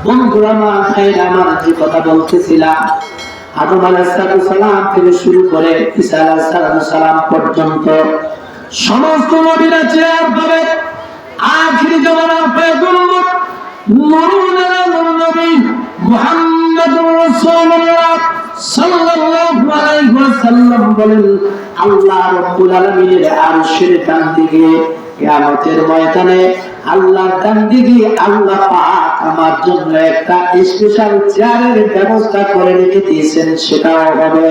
বন্ধুরা আমার, ভাইরা আমার, যে কথা বলতেছিলাম, আদম আলাইহিস সালাম থেকে শুরু করে ঈসা আলাইহিস সালাম পর্যন্ত সমস্ত নবীরা চেয়ার পাবে। আখিরি জামানার পয়গম্বর নূরুল নবী মুহাম্মদুর রাসূলুল্লাহ সাল্লাল্লাহু আলাইহি ওয়াসাল্লাম বলেন, আল্লাহ রাব্বুল আলামিনের আরশের ডান দিকে কিয়ামতের ময়দানে আল্লাহর ডান দিকে আল্লাহ পাক আমার জন্য একটা স্পেশাল চেয়ারের ব্যবস্থা করে রেখে দিয়েছেন। সেটাও হবে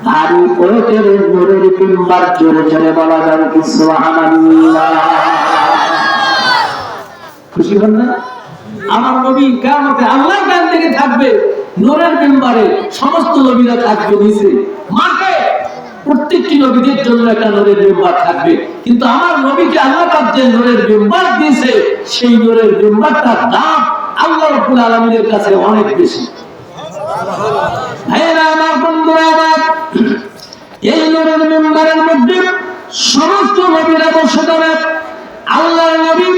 ভারী ওয়েটের নূরের মিম্বার। জোরে জোরে বলা যাবে কি সুবহানাল্লাহ। খুশি হন না? আমার নবী কিয়ামতে আল্লাহর ডান দিকে থাকবে, নূরের মিম্বারে সমস্ত নবীরা থাকবে নিচে। মাঠে প্রত্যেকটি নবীদের জন্য একটা নূরের মিম্বার থাকবে, কিন্তু আমার নবীকে আল্লাহ পাক যে নূরের মিম্বার দিয়েছে, সেই নূরের মিম্বারটার দাম আল্লাহ রাব্বুল আলামিনের কাছে অনেক বেশি। ভাইরা আমার, বন্ধুরা আমার, এই নূরের মিম্বারের মধ্যে সমস্ত নবীরা বসে যাবে। আল্লাহর নবী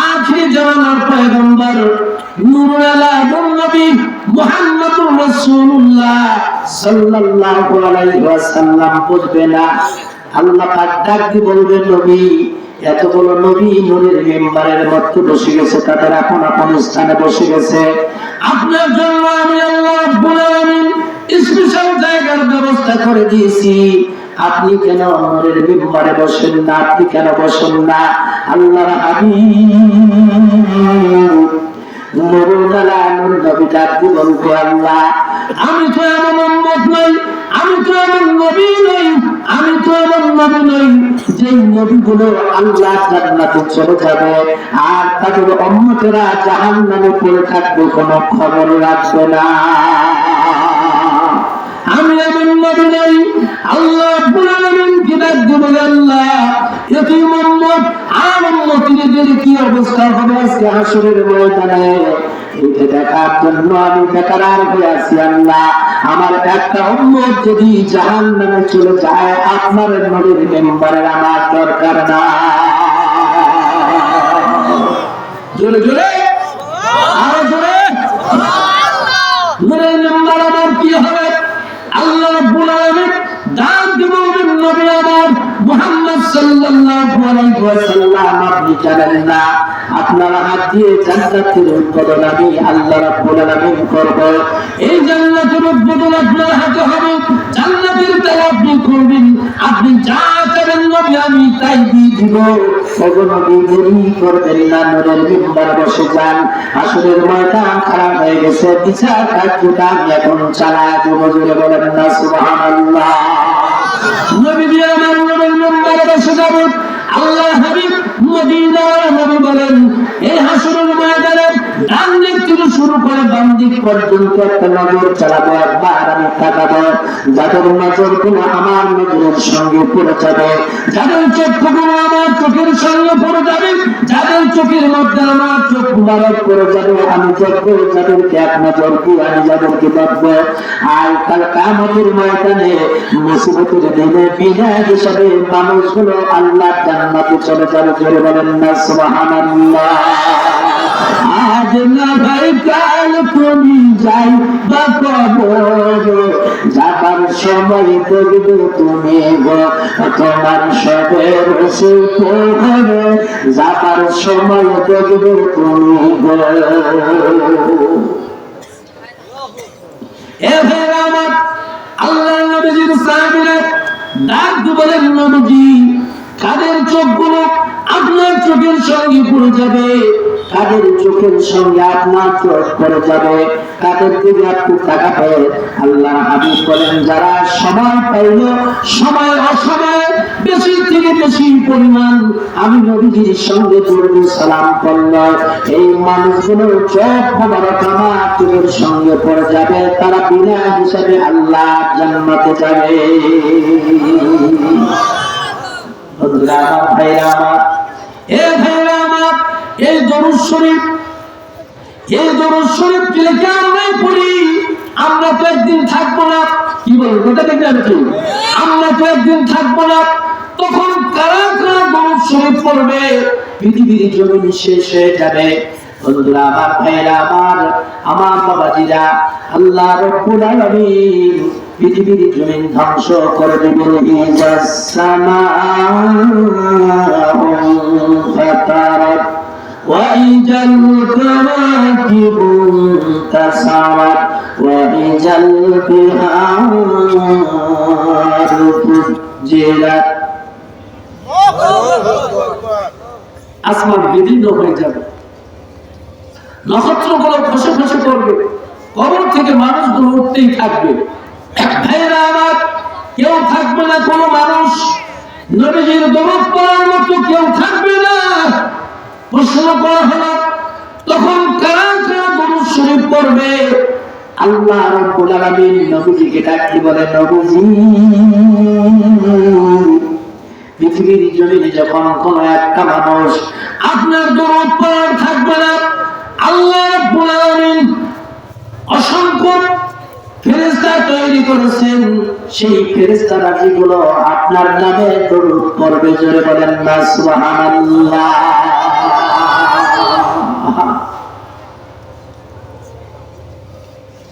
আখিরি জামানার পয়গম্বর নূরুল আলম নবী মুহাম্মদুর রাসূলুল্লাহ সাল্লাল্লাহু আলাইহি ওয়াসাল্লাম বসবে না। আল্লাহ পাক ডাক দিয়ে বলবেন, নবী, এত বড় নবী নূরের মিম্বারের মধ্যে বসে গেছে, তাদের আপন আপন স্থানে বসে গেছে। আপনার জন্য আমি আল্লাহ রাব্বুল আলামিন স্পেশাল জায়গার ব্যবস্থা করে দিয়েছি। আপনি কেন নূরের মিম্বারে বসেন না? আপনি কেন বসেন না? আল্লাহর হাবিব নূরুল আলম নবী ডাক দিয়ে বলবে, আল্লাহ, আমি তো এমন উম্মত নই, আমি তো এমন নবী নই, আমি তো এমন নবী নই যে নবীগুলো আল্লাহ জান্নাতে চলে যাবে আর তাদের উম্মতেরা জাহান্নামে পড়ে থাকবে, কোনো খবর রাখবে না। আমি এমন নবী নই। আল্লাহ রাব্বুল আলামিন কি ডাক দিয়ে বলে, আল্লাহ, এই উম্মত আর উম্মতীদের কি অবস্থা হবে আজকে হাসরের ময়দানে, এটা দেখার জন্য আমি বেকার হয়ে আছি। আল্লাহ, আমার একটা উম্মত যদি জাহান্নামে চলে যায়, আপনার নবীর মেম্বারের আমার দরকার না। জোরে জোরে, আরো জোরে। নবীর মেম্বার আমার কি হবে? আল্লাহ রাব্বুল আলামিন ডাক দিয়ে বলবেন, নবী আমার মুহাম্মদ সাল্লাল্লাহু আলাইহি ওয়াসাল্লাম, আপনি জানেন না আপনার হাত দিয়ে জান্নাতের উদ্বোধন আমি আল্লাহ রাব্বুল আলামিন করব। এই জান্নাতের উদ্বোধন আপনার হাতে হবে, জান্নাতের তালা আপনি করবেন, আপনি যা চাইবেন নবী আমি তাই দিয়ে দিব। ওগো নবী, দেরি করবেন না, নূরের মিম্বারে বসে যান। আসরের ময়দান খারাপ হয়ে গেছে, বিচার কার্যটা আমি এখন চালায় দেব। জোরে বলেন না সুবহানাল্লাহ। নবী দিয়ে আমার নূরের মিম্বারে বসে যাবেন। আল্লাহ হাবিব মদিনার নবী বলেন, এই হাসরের ময়দানে ডান দিক থেকে শুরু করে বাম দিক পর্যন্ত একটা নজর চালাবো, একবার আমি তাকাবো। যাদের নজরগুলো আমার নজরের সঙ্গে পড়ে যাবে, যাদের চক্ষুগুলো আমার চোখের সঙ্গে পড়ে যাবে, যাদের চোখের মধ্যে আমার চোখ মুবারক পড়ে যাবে, আমি দেখবো যাদেরকে এক নজর দিয়ে আমি যাদেরকে দেখবো। আর কাল কিয়ামতের ময়দানে মুসিবতের দিনে বিদায় হিসাবে মানুষগুলো আল্লাহ জান্নাতে চলে যাবে। জোরে বলেন না সুবহানাল্লাহ। আজ না ভাই কাল তুমি যাই বা কবর, যাবার সময় দেখবে তুমি গো তোমার সবের সেই প্রহরে, যাবার সময় দেখবে তুমি গো। এ ভাই আমার, আল্লাহ নবীজির সাহাবীরা ডাক দিয়ে বলেন, নবীজি, কাদের চোখগুলো আপনার চোখের সঙ্গে পড়ে যাবে, কাদের চোখের সঙ্গে আপনার চোখ পড়ে যাবে, কাদের দিকে আপনি তাকাবেন? আল্লাহ হাবিব বলেন, যারা সময় পাইল, সময় অসময় বেশি থেকে বেশি পরিমাণ আমি নবীজির সঙ্গে দরুদ সালাম করল, এই মানুষগুলোর চোখ মোবারক আমার চোখের সঙ্গে পড়ে যাবে, তারা বিনা হিসাবে আল্লাহ জান্নাতে যাবে। বন্ধুরা আমার, ভাইরা আমার, এ ভাইরা আমার, এই দরুদ শরীফ, এই দরুদ শরীফ লিখে আমরা পড়ি, আমরা তো একদিন থাকবো না। কি বলবো, এটা দেখবেন কি? আমরা তো একদিন থাকবো না, তখন কারা কারা দরুদ শরীফ পড়বে? পৃথিবীর জমিন শেষ হয়ে যাবে, বন্ধুরা আমার, ভাইরা আমার, আমার বাবাজিরা, আল্লাহ রাব্বুল আলামিন পৃথিবীর জমিন ধ্বংস করে দিবেন। ইজাস সামাউ ফাতারাত ওয়া ইজাল কাওয়াকিবু তাসারাত ওয়া ইজাল বিহারু ফুজ্জিরাত। আসমান বিদীর্ণ হয়ে যাবে, নক্ষত্রগুলো খসে খসে পড়বে, কবর থেকে মানুষগুলো উঠতেই থাকবে। ভাইরা আমার, কেউ থাকবে না, কোনো মানুষ নবীজির দরদ পড়ার মতো কেউ থাকবে না। প্রশ্ন করা হলো, তখন কারা কারা দরুদ শরীফ পড়বে? আল্লাহ রাব্বুল আলামিন নবীজিকে ডাকি বলে, নবীজি, পৃথিবীর জমিনে যখন কোন একটা মানুষ আপনার দরদ পড়ার থাকবে না, আল্লাহ রাব্বুল আলামিন অসংখ্য ফেরেশতা তৈরি করেছেন। সেই ফেরেশতা রাজিগুলো আপনার নামে দরুদ পড়বে। জোরে বলেন না সুবহানাল্লাহ।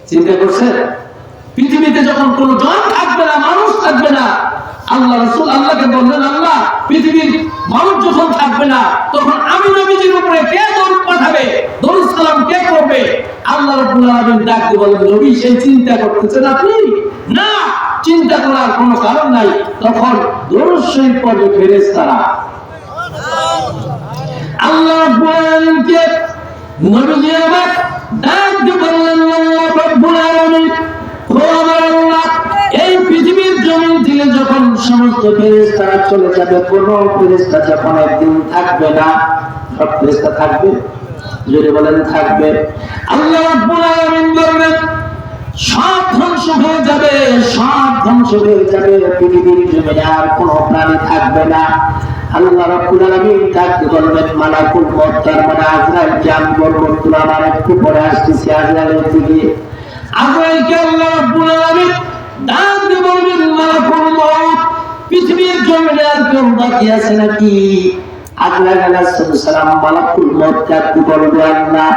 চিন্তা করছেন, পৃথিবীতে যখন কোনো জন থাকবে না, মানুষ থাকবে না, আল্লাহ রাসূল আল্লাহকে বললেন, আল্লাহ, পৃথিবীর মানুষ যখন থাকবে না, তখন আমি নবীজির উপরে কে দরুদ পাঠাবে, দরুদ সালাম কে করবে? আল্লাহ রাব্বুল আলামিন ডাক দিয়ে বলেন, নবী, সেই চিন্তা করতেছেন আপনি? না, চিন্তা করার কোনো কারণ নাই। তখন দরুদ শরীফ পড়বে ফেরেশতারা। আল্লাহ রাব্বুল আলামিনকে নবীজি আমার ডাক দিয়ে বললেন, আল্লাহ রাব্বুল আলামিন, ও আমার আল্লাহ, এই পৃথিবীর জমিন থেকে যখন সমস্ত ফেরেশতারা চলে যাবে, কোন ফেরেশতা যখন একদিন থাকবে না, সব ফেরেশতা থাকবে? যদি বলেন থাকবে। আল্লাহ রাব্বুল আলামিন বলবেন, সব ধ্বংস হয়ে যাবে, সব ধ্বংস হয়ে যাবে, পৃথিবীর জমিনে আর কোনো প্রাণী থাকবে না। আল্লাহ রাব্বুল আলামিন তাকে বলবেন, মালাকুল মউত, তার মানে আজরাইলকে আমি বলবো, তোরা আমার একটু পরে আসতেছি, আজরাইলের দিকে। আজরাইলকে আল্লাহ রাব্বুল আলামিন ডাক দিয়ে বলবেন, মালাকুল মউত, পৃথিবীর জমিনে আর কেউ বাকি আছে নাকি? আজরাইল আলাইহিস সালাম মালাকুল মউত ডাকতে বলবে, আল্লাহ,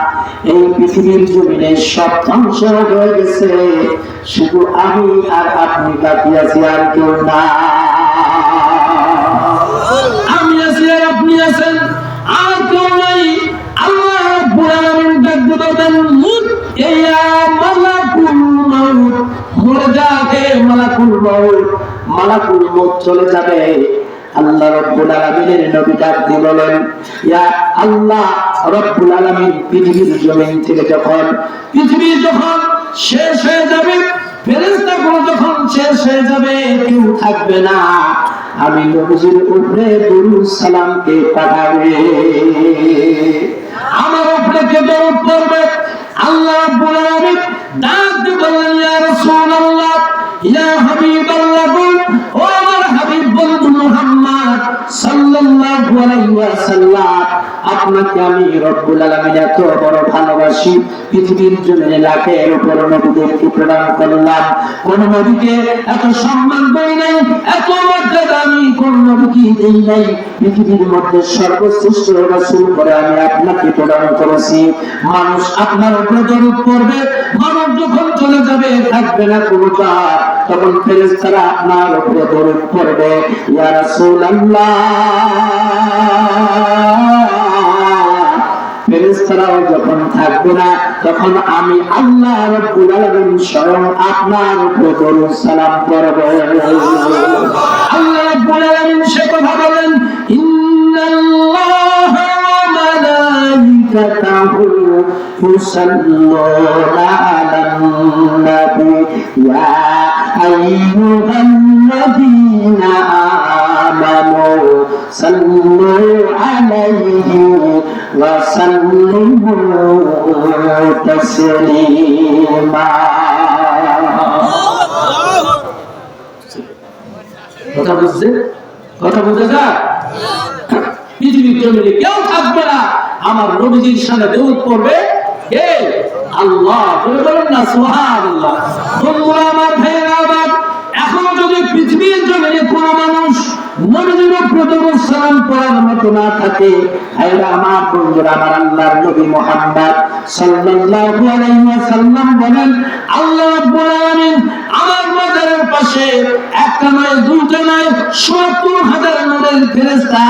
এই পৃথিবীর জমিনে সব ধ্বংস হয়ে গেছে, শুধু আমি আর আপনি বাকি আছি, আর কেউ না। আমি আছি আর আপনি আছেন, আর কেউ নাই। আল্লাহ রাব্বুল আলামিন ডাকতে বলবেন, ইয়া মালাকুল মউত, মরে যা হে মালাকুল মউত। মালাকুল মউত চলে যাবে। আল্লাহ রাব্বুল আলামিনের নবী ডাক দিয়ে বলেন, ইয়া আল্লাহ রাব্বুল আলামিন, পৃথিবীর জমিন থেকে যখন পৃথিবী যখন শেষ হয়ে যাবে, ফেরেশতাগুলো যখন শেষ হয়ে যাবে, কেউ থাকবে না, আমি নবীজির উপরে দরুদ সালামকে পাঠাবে। আমার উপরে কে দরুদ পড়বে? আল্লাহ রাব্বুল আলামিন ডাক দিয়ে বললেন, ইয়া রাসূলুল্লাহ, ইয়া হাবিবাল্লাহ, ও আমার হাবিব বন্ধু মুহাম্মদ সাল্লাল্লাহু আলাইহি ওয়াসাল্লাম, আপনাকে আমি রব্বুল আলামিন এত বড় ভালোবাসি, পৃথিবীর জমিনে লাখের উপর নবীদেরকে প্রদান করলাম, কোন নবীকে এত সম্মান দেই নাই, এত মর্যাদা আমি কোন নবীকে দেই নাই। পৃথিবীর মধ্যে সর্বশ্রেষ্ঠ রাসূল করে আমি আপনাকে প্রদান করেছি। মানুষ আপনার উপরে দরুদ পড়বে, মানুষ যখন চলে যাবে, থাকবে না কোনো জাত, তখন ফেরেশতারা আপনার উপরে দরুদ পড়বে, ইয়া রাসূলুল্লাহ। ফেরেশতারাও যখন থাকবে না, তখন আমি আল্লাহ রাব্বুল আলামিন স্বয়ং আপনার উপরে দরুদ সালাম করব। আল্লাহ রাব্বুল আলামিন সে কথা বলেন, ইন্নাল্লাহা ওয়া মালাইকাতাহু ইউসাল্লুনা আলান নাবী ইয়া আইয়ুহাল্লাযীনা আমানু সাল্লু আলাইহি ওয়া সাল্লিমু তাসলিমা। কথা বুঝছে? কথা বুঝে যা। পৃথিবীর জমিনে কেউ থাকবে না, আমার নবীজির সামনে দরুদ পড়বে কে? আল্লাহ। বলেন না সুবহানাল্লাহ। বন্ধুরা আমার, ভাইরা আমার, এখনো যদি পৃথিবীর জমিনে কোনো মানুষ নবীজির উপরে দরুদ সালাম পড়ার মতো না থাকে, আইরা আমার বন্ধুরা, আমার আল্লাহর নবী মুহাম্মদ সাল্লাল্লাহু আলাইহি ওয়াসাল্লাম বলেন, আল্লাহ রাব্বুল আলামিন আমার মাজারের পাশে একটা নয়, দুইটা নয়, ৭০,০০০ নূরের ফেরেশতা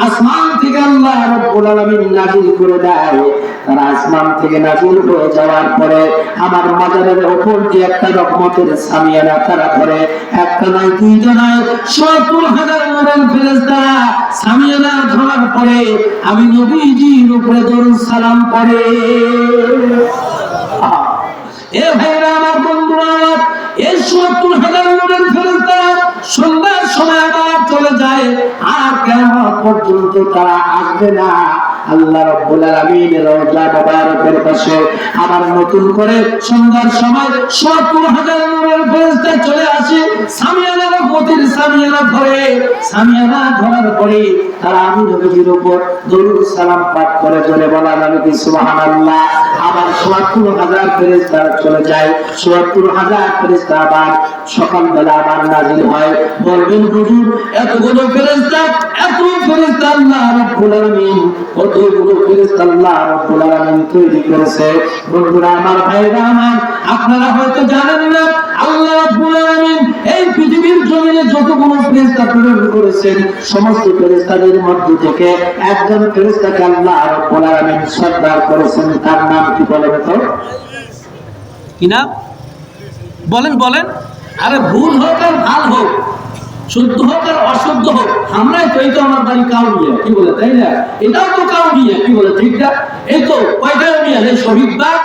আসমান থেকে আল্লাহ রাব্বুল আলামিন নাযিল করে দেয়। তারা আসমান থেকে নাযিল হয়ে যাওয়ার পরে আমার মাজারের উপর যে একটা রহমতের সামিয়ানা তারা ধরে, একটা নয়, দুইটা নয়, ৭০,০০০ নূরের ফেরেশতা সামিয়ানা ধরার পরে আমি নবীজির উপরে দরুদ সালাম পড়ে। এ ভাইরা আমার, বন্ধুরা, এই ৭০,০০০ নূরের ফেরেশতা সন্ধ্যার সময় আবার চলে যায়, আর কিয়ামত পর্যন্ত তারা আসবে না। আল্লাহ রাব্বুল আলামিনের রওজা মুবারকের পাশে আবার নতুন করে সন্ধ্যার সময় ৭০,০০০ নূরের ফেরেশতা চলে আসে, সামিয়ানা রহমতের সামিয়ানা ধরে। সামিয়ানা ধরার পরে তারা আমি নবীজির উপর দরুদ সালাম পাঠ করে, জোরে বলা যাবে কি সুবহানাল্লাহ। আবার ৭০,০০০ ফেরেশতা চলে যায়, ৭০,০০০ ফেরেশতা আবার সকালবেলা আবার নাযিল হয়। বলবেন হুজুর, এতগুলো ফেরেশতা, এত ফেরেশতা আল্লাহ রাব্বুল আলামিন, কতগুলো ফেরেশতা আল্লাহ রাব্বুল আলামিন তৈরি করেছে। বন্ধুরা আমার, ভাইরা আমার, আপনারা হয়তো জানেন না, আল্লাহ রাব্বুল আলামিন এই পৃথিবীর জমিনে যতগুলো ফেরেশতা প্রেরণ করেছেন, সমস্ত ফেরেশতাদের মধ্য থেকে একজন ফেরেশতাকে আল্লাহ রাব্বুল আলামিন সর্দার করেছেন। তার নাম কি বলেন তো? কি নাম বলেন? বলেন। আরে ভুল হোক আর ভাল হোক, শুদ্ধ হোক আর অশুদ্ধ হোক, আমরাই তো, এই তো আমার বাড়ি কাউরিয়া, কি বলে, তাই না? এটাও তো কাউরিয়া, কি বলে, ঠিক না? এই তো কয়টা ইউনিয়ন, এই শহীদবাগ,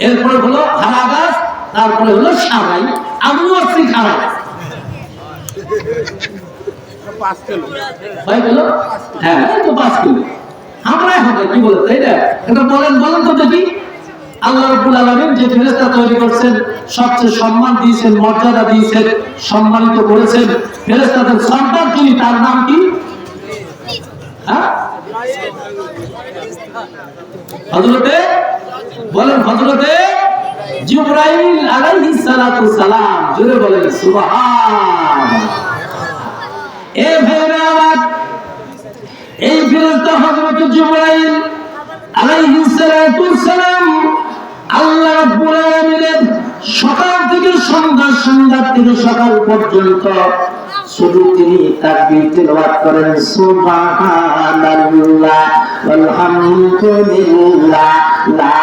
এরপরে হলো হারাগাছ, তারপরে হলো সারাই, আমিও আসছি খারাপ। 5 কিলো ভাই বলো, হ্যাঁ এই তো 5 কিলো আমরাই হবে, কি বলে, তাই না? এটা বলেন, বলেন তো দেখি। আল্লাহ রাব্বুল আলামিন যে ফেরেশতা তৈরি করেছেন, সবচেয়ে সম্মান দিয়েছেন, মর্যাদা দিয়েছেন, সম্মানিত করেছেন, ফেরেশতাদের সর্দার যিনি, তার নাম কি? হ্যাঁ, হযরতে, বলেন, হযরতে জিবরাইল আলাইহিস সালাতু সালাম। জোরে বলেন সুবহান। এ ভাইরা আমার, এই ফেরেশতা হযরত জিবরাইল আলাইহিস সালাতু সালাম আল্লাহ রাব্বুল আলামিনের সকাল থেকে সন্ধ্যা, সন্ধ্যা থেকে সকাল পর্যন্ত শুধু তিনি তাকবীর তেলাওয়াত করেন, সুবহানাল্লাহ ওয়ালহামদুলিল্লাহ লা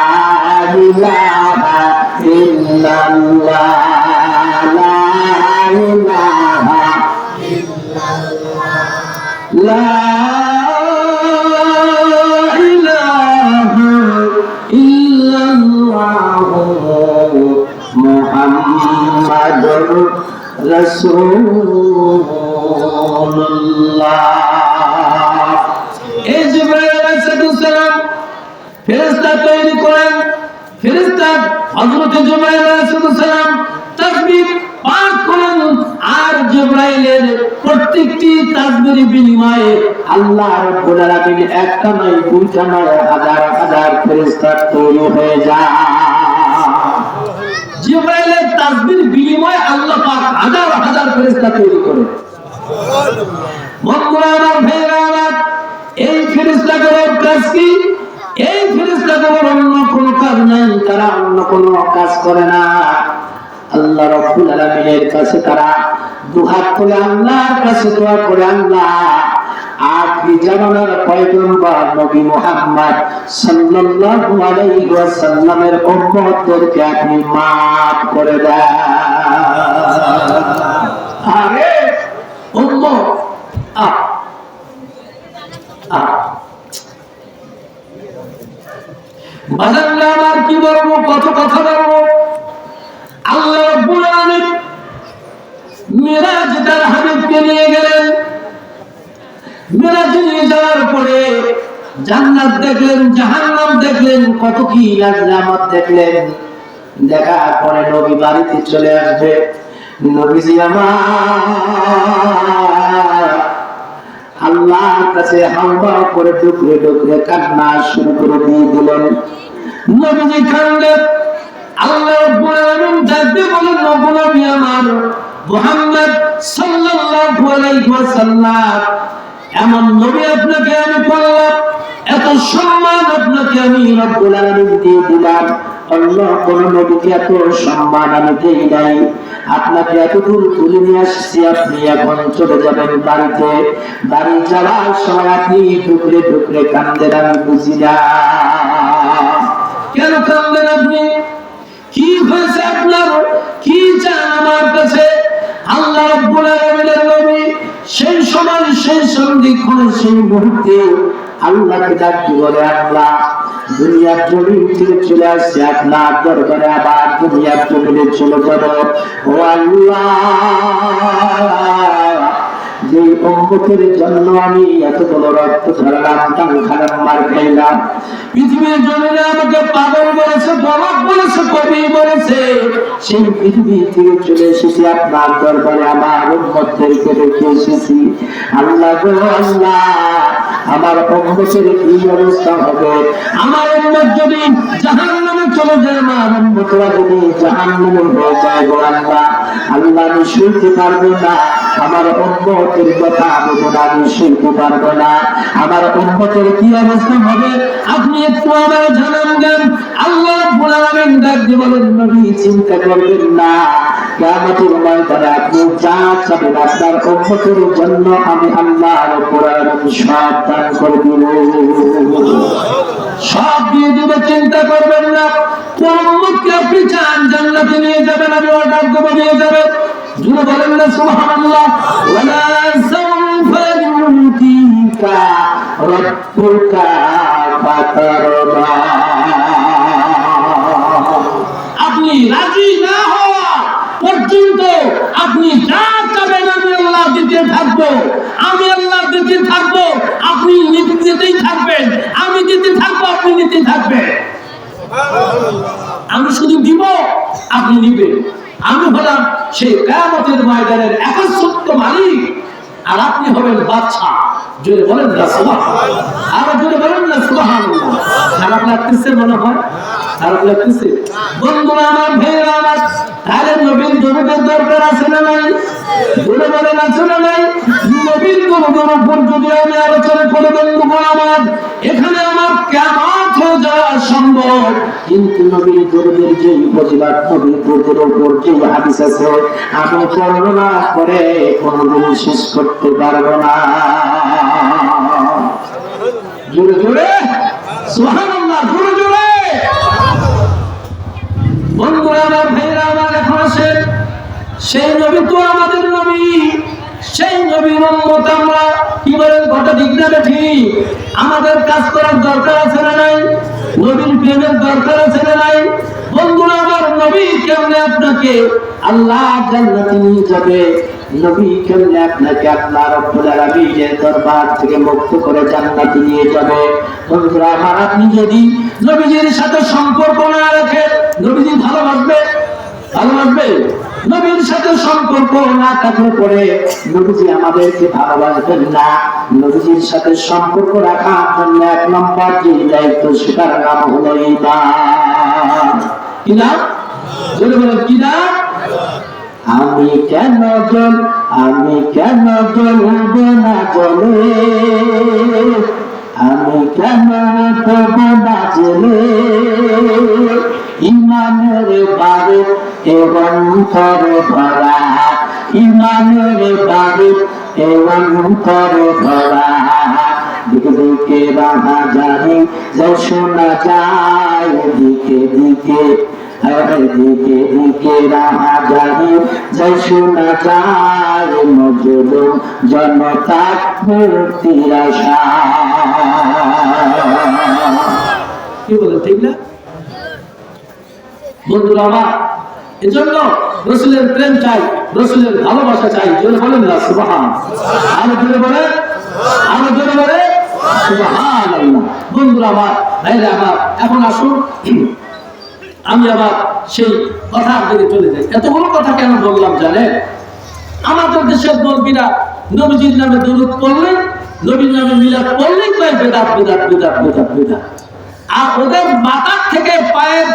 ইলাহা ইল্লাল্লাহ লা ইলাহা ইল্লাল্লাহ লা মুহাম্মাদুর রাসূলুল্লাহ। এই জিবরাইল আলাইহিস সালাম ফেরেশতা তৈরি করেন। ফেরেশতা হযরত জিবরাইল আলাইহিস সালাম তাকবীর পাঠ করেন, আর জিবরাইলের প্রত্যেকটি তাকবীরের বিনিময়ে আল্লাহ রাব্বুল আলামিন একটা নয়, দুইটা নয়, হাজার হাজার ফেরেশতা তৈরি হয়ে যায়। জিবরাইলের তাকবীর বিনিময়ে আল্লাহ পাক হাজার হাজার ফেরেশতা তৈরি করেন। বন্ধুরা আমার, ভাইরা আমার, এই ফেরেশতাগুলোর কাজ কি? এই ফেরেশতাগুলোর অন্য কোনো কাজ নাই, তারা অন্য কোনো কাজ করে না। আল্লাহ রাব্বুল আলামিনের কাছে তারা দুহাত তুলে আল্লাহর কাছে দোয়া করে, আল্লাহ আখরি জামানার পয়গম্বর নবী মুহাম্মদ সাল্লাল্লাহু আলাইহি ওয়াসাল্লামের উম্মতদেরকে আপনি maaf করে দেন। আরে উম্মত, বাজানরা আমার, কি বলবো, কত কথা বলবো। আল্লাহ রাব্বুল আলামিন মিরাজ তার হাবিবকে নিয়ে গেলেন। মিরাজে নিয়ে যাওয়ার পরে জান্নাত দেখলেন, জাহান্নাম দেখলেন, কত কি নাজরাত দেখলেন। দেখার পরে নবী বাড়িতে চলে আসবে। নবীজি আমার আল্লাহর কাছে হাওয়া করে টুকরে টুকরে কান্না শুরু করে দিয়ে দিলেন। নবীজি কাঁদলেন। আল্লাহ রাব্বুল আলামিন ডাকতে বলেন, নবী আমার মুহাম্মদ সাল্লাল্লাহু আলাইহি ওয়াসাল্লাম এমন নবী আপনাকে আমি পেলাম, এত সম্মান আপনাকে আমি রব্বুল আলামিন দিয়ে দিলাম। অন্য কোন নবীকে এত সম্মান আমি দেই নাই। আপনাকে এত দূর তুলে নিয়ে আসছি, আপনি এখন চলে যাবেন বাড়িতে। বাড়ি যাওয়ার সময় আপনি টুকরে টুকরে কান্দেন, আমি বুঝি না কেন কান্দেন আপনি? কি হয়েছে আপনার? কি চান আমার কাছে? আল্লাহ রাব্বুল আলামিনের নবী সেই সময়, সেই সন্ধিক্ষণে, সেই মুহূর্তে আল্লাহকে ডাকতে বলে, আল্লাহ দুনিয়ার জমিন থেকে চলে আসছে আপনার দরবারে, আবার দুনিয়ার জমিনে চলে যাব। ও আল্লাহ, যে উম্মতের জন্য আমি এত বড় রক্ত ঝরালাম, টান খারাপ মার খাইলাম, পৃথিবীর জমিনে আমাকে পাগল বলেছে, বলদ বলেছে, কবি বলেছে, সেই পৃথিবী থেকে চলে এসেছি আপনার দরবারে, আমার উম্মতদেরকে রেখে এসেছি। আল্লাহ গো আল্লাহ, আমার উম্মতের কি অবস্থা হবে? আমার উম্মত যদি জাহান্নামে চলে যায়, আমার উম্মতরা যদি জাহান্নামে হয়ে যায় গো আল্লাহ, আল্লাহ আমি শুনতে পারবো না। আমার উম্মতের কথা আমি শুনতে পারবো না। আমার উম্মতের কি অবস্থা হবে আপনি একটু আমার জানান দেন। আল্লাহ রাব্বুল আলামিন ডাক দিয়ে বলেন, নবী চিন্তা করবেন না, কিয়ামতের ময়দানে আপনি যা চাবেন আপনার উম্মতের জন্য আমি আল্লাহ রাব্বুল আলামিন সব দান করে দেব, সব দিয়ে দেব, চিন্তা করবেন না। কোন উম্মতকে আপনি চান জান্নাতে নিয়ে যাবেন, আমি অর্ডার দেব, নিয়ে যাবেন। জুড়ে বলেন না সুবহানাল্লাহ। ওয়ালা সাউফা ইউতিকা রাব্বুকা ফাতারদা। আপনি রাজি না হওয়া পর্যন্ত আপনি যা চাবেন আমি আল্লাহ দিতে থাকবো, আমি আল্লাহ দিতে থাকবো, আপনি নিতেই থাকবেন, আমি দিতে থাকবো, আপনি নিতে থাকবেন। আমি শুধু দিব, আপনি নিবেন। আমি হলাম সেই কিয়ামতের ময়দানের একচ্ছত্র মালিক, আর আপনি হবেন বাদশা। জোরে বলেন না সুবহানাল্লাহ। আর জোরে বলেন না সুবহানাল্লাহ। খারাপ লাগতেছে মনে হয়? খারাপ লাগতেছে? বন্ধুরা আমার, ভাইরা আমার, তাহলে নবীর দরুদের দরকার আছে না নাই? জোরে বলেন আছে না নাই? নবীর দরুদের উপর যদি আমি আলোচনা করে বন্ধু আমার, এখানে আমার কিয়ামত হয়ে যাওয়া সম্ভব। কিন্তু নবীর দরুদের যে ফজিলত, নবীর দরুদের উপর যে হাদিস আছে, আমি বর্ণনা করে কোনদিন শেষ করতে পারবো না। জোরে জোরে সুবহানাল্লাহ, জোরে জোরে। বন্ধুরা আমার, ভাইরা আমার, এখন আসেন, সেই নবী তো আমাদের নবী, সেই নবীর উম্মত আমরা। কি বলেন, কথা ঠিক না ঠিক? আমাদের কাজ করার দরকার আছে না নাই? নবীর প্রেমের দরকার আছে না নাই? বন্ধুরা আমার, নবী কেমনে আপনাকে আল্লাহ জান্নাতে নিয়ে যাবে? নবী কেমনে আপনাকে আল্লাহ রাব্বুল আলামিনের দরবার থেকে মুক্ত করে জান্নাতে নিয়ে যাবে? বন্ধুরা আমার, আপনি যদি নবীজির সাথে সম্পর্ক না রাখেন, নবীজি ভালোবাসবে? ভালোবাসবে? নবীর সাথে সম্পর্ক না থাকলে পরে নবীজি আমাদেরকে ভালোবাসবেন না। নবীজির সাথে সম্পর্ক রাখার জন্য এক নম্বর যে দায়িত্ব, সেটার নাম হলো ঈমান। কি নাম? জোরে বলেন, কি নাম? আমি কেন জ্বলব না জ্বলে, আমি কেন তব না জ্বলে, ইমানের বারুদ এবং অন্তরে ভরা, ইমানের বারুদ এবং অন্তরে ভরা। দিকে দিকে রাহা জানি যাই শোনা যায়, দিকে দিকে দিকে দিকে রাহা জানি যাই শোনা যায়, মজলুম জনতার মুক্তির আশা। কি বলে, ঠিক না? বন্ধুরা আমার, এজন্য রাসূলের প্রেম চাই, রাসূলের ভালোবাসা চাই। জোরে বলেন না সুবহানাল্লাহ। আরো জোরে বলেন, আরো জোরে বলেন সুবহানাল্লাহ। বন্ধুরা আমার, ভাইরা আমার, এখন আসুন আমি আবার সেই কথার দিকে চলে যাই। এতগুলো কথা কেন বললাম জানেন? আমাদের দেশের মুরব্বীরা নবীজির নামে দরুদ পড়লেন, নবীর নামে মিলাদ পড়লেই কয় বেদাত বেদাত বেদাত বেদাত বেদাত। আর ওদের মাথার থেকে পায়ের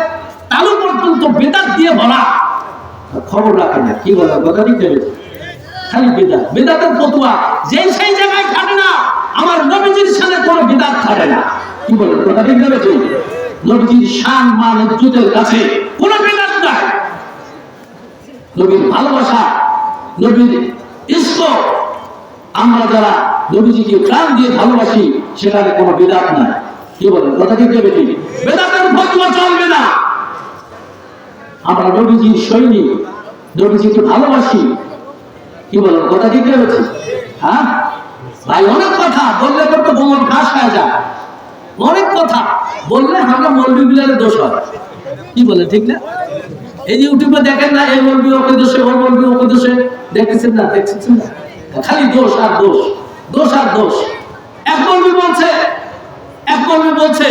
তালু পর্যন্ত বেদাত দিয়ে ভরা। খবর রাখে না। কি বলে কথা ঠিক হবে? খালি বিদাত, বিদাতের ফতোয়া যেই সেই জায়গায় খাটে না, আমার নবীজির সাথে কোনো বিদাত খাটে না। কি বলে কথা ঠিক হবে? নবীজির শান মান ইজ্জতের কাছে কোনো বিদাত নাই। নবীর ভালোবাসা, নবীর ইশক, আমরা যারা নবীজিকে প্রাণ দিয়ে ভালোবাসি সেখানে কোনো বিদাত নাই। কি বলেন কথা ঠিক হবে? বিদাতের ফতোয়া চলবে না। আমরা নবীজির সৈনিক, নবীজিকে ভালোবাসি। কি বলেন কথা ঠিক হয়েছে? হ্যাঁ ভাই, অনেক কথা বললে তো গোমর ঘাস হয়ে যায়। অনেক কথা বললে আমরা মৌলবি বিলালের দোষ হয়। কি বলে ঠিক না? এই ইউটিউবে দেখেন না, এই মৌলবি ওকে দোষে, ওই মৌলবি ওকে দোষে, দেখতেছেন না? দেখতেছেন না? খালি দোষ আর দোষ, দোষ আর দোষ। এক মৌলবি বলছে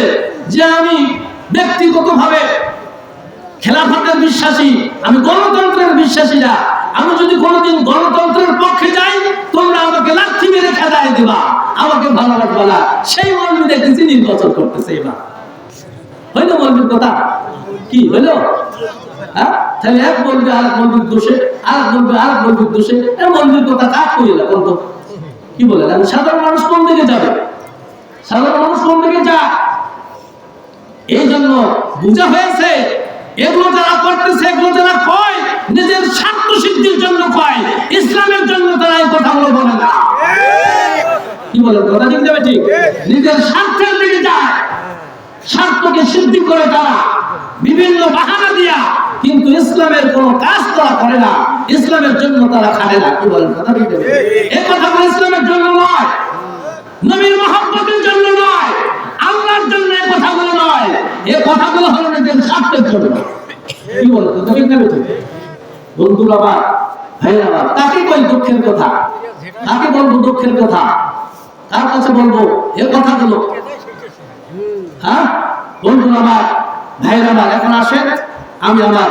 যে আমি ব্যক্তিগতভাবে খেলাফতের বিশ্বাসী, আমি গণতন্ত্রের বিশ্বাসী না। আমি যদি কোনোদিন গণতন্ত্রের পক্ষে যাই, তোমরা আমাকে লাঠি মেরে খেদায় দিবা, আমাকে ভালোবাসবা না। সেই মৌলবি দেখতেছি নির্বাচন করতেছে এবার। হইলো মৌলবির কথা? কি হইলো? হ্যাঁ, তাহলে এক বলবে আরেক মৌলবির দোষে, আরেক বলবে আরেক মৌলবির দোষে। এই মৌলবির কথা কাজ করিলা কোন তো? কি বলে সাধারণ মানুষ কোন দিকে যাবে? সাধারণ মানুষ কোন দিকে যায়? এই জন্য বোঝা হয়েছে এগুলো যারা করতেছে, এগুলো যারা কয়, নিজের স্বার্থ সিদ্ধির জন্য কয়, ইসলামের জন্য তারা এই কথাগুলো বলে না। কি বলে কথা ঠিক যাবে? ঠিক, নিজের স্বার্থের দিকে যায়, স্বার্থকে সিদ্ধি করে তারা বিভিন্ন বাহানা দিয়া, কিন্তু ইসলামের কোনো কাজ তারা করে না, ইসলামের জন্য তারা খাটে না। কি বলেন কথা ঠিক যাবে? এই কথাগুলো ইসলামের জন্য নয়, নবীর মহব্বতের জন্য নয়, আল্লাহর জন্য এই কথাগুলো নয়। এই কথাগুলো হলো নিজের স্বার্থের জন্য। কি বলতো তুমি কেমন? বন্ধুরা আমার, ভাইরা আমার, তাকে কই দুঃখের কথা? তাকে বলবো দুঃখের কথা? কার কাছে বলবো এই কথাগুলো? হ্যাঁ বন্ধুরা আমার, ভাইরা আমার, এখন আসেন আমি আমার